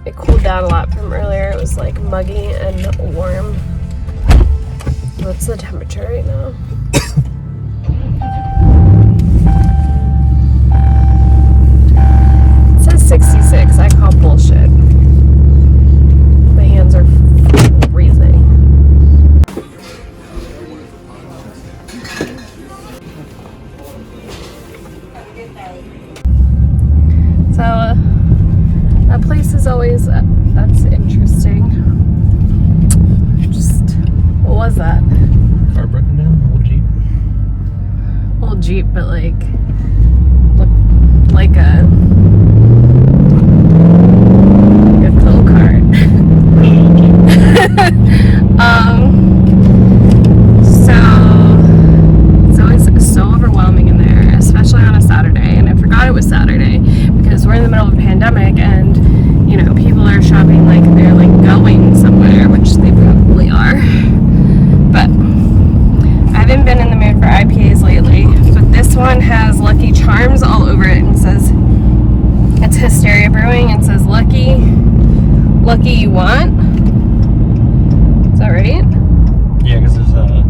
It cooled down a lot from earlier. It was like muggy and warm. What's the temperature right now? It says 66. I call bullshit. My hands are freezing. So that place is always that's interesting. Just what was that? Car broken down? Old Jeep? Old Jeep, but like looked like a tow cart. Really old Jeep. So it's always so overwhelming in there, especially on a Saturday. And I forgot it was Saturday because we're in the middle of a pandemic, and you know people are shopping like they're like going somewhere, which they probably are. But I haven't been in the mood for IPAs lately, but this one has Lucky Charms all over it and says it's Hysteria Brewing and says Lucky You Want. Is that right? Yeah, because there's a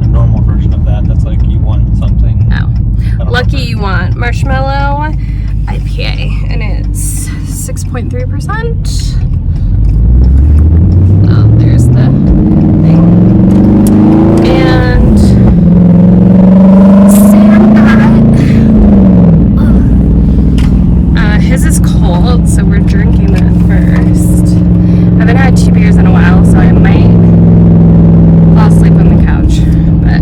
normal version of that that's like you want something. Oh. Lucky You Want Marshmallow IPA, and it's 6.3%. Oh, there's the thing. And Sam got his is cold, so we're drinking that first. I haven't had 2 beers in a while, so I might fall asleep on the couch. But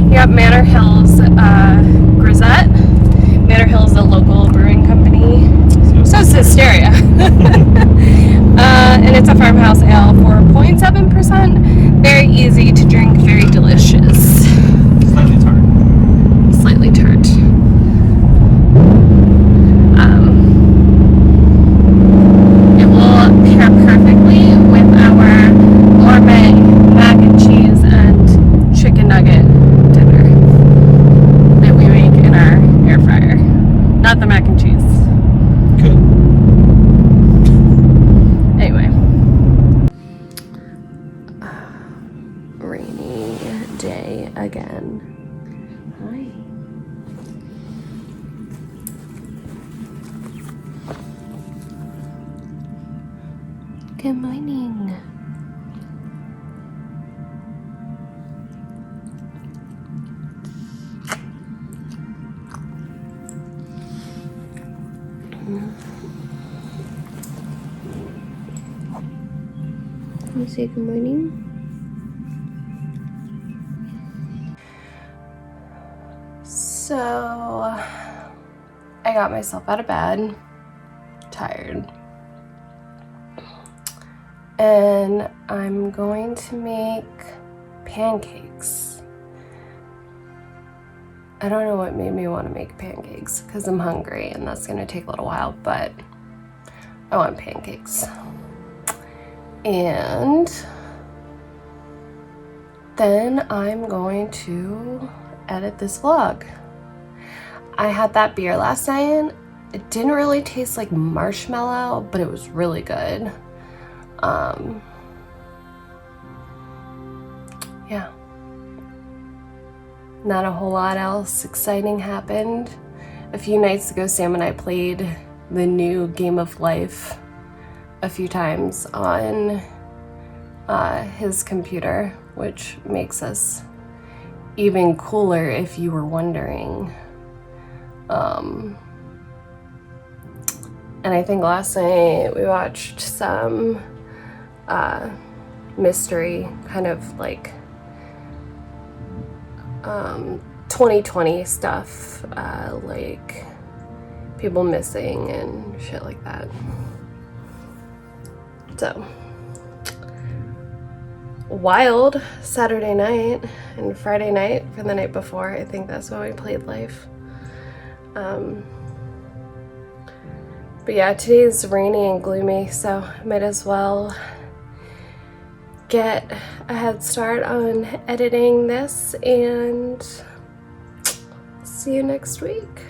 you got Manor Hills Grisette. Manor Hills is a local brewing company. So it's Hysteria. And it's a farmhouse ale, 4.7%. Very easy to drink, very delicious. Slightly tart. Slightly tart. It will pair perfectly with our gourmet mac and cheese and chicken nugget dinner that we make in our air fryer. Not the mac and cheese. Good. Anyway. Rainy day morning. Can you say good morning? So, I got myself out of bed, tired, and I'm going to make pancakes. I don't know what made me want to make pancakes because I'm hungry and that's going to take a little while, but I want pancakes. And then I'm going to edit this vlog. I had that beer last night. It didn't really taste like marshmallow, but it was really good. Yeah. Not a whole lot else exciting happened. A few nights ago, Sam and I played the new Game of Life a few times on his computer, which makes us even cooler if you were wondering. And I think last night we watched some mystery, kind of like 2020 stuff, like people missing and shit like that. So, wild Saturday night and Friday night for the night before. I think that's when we played Life. But yeah, today's rainy and gloomy, so I might as well get a head start on editing this, and see you next week.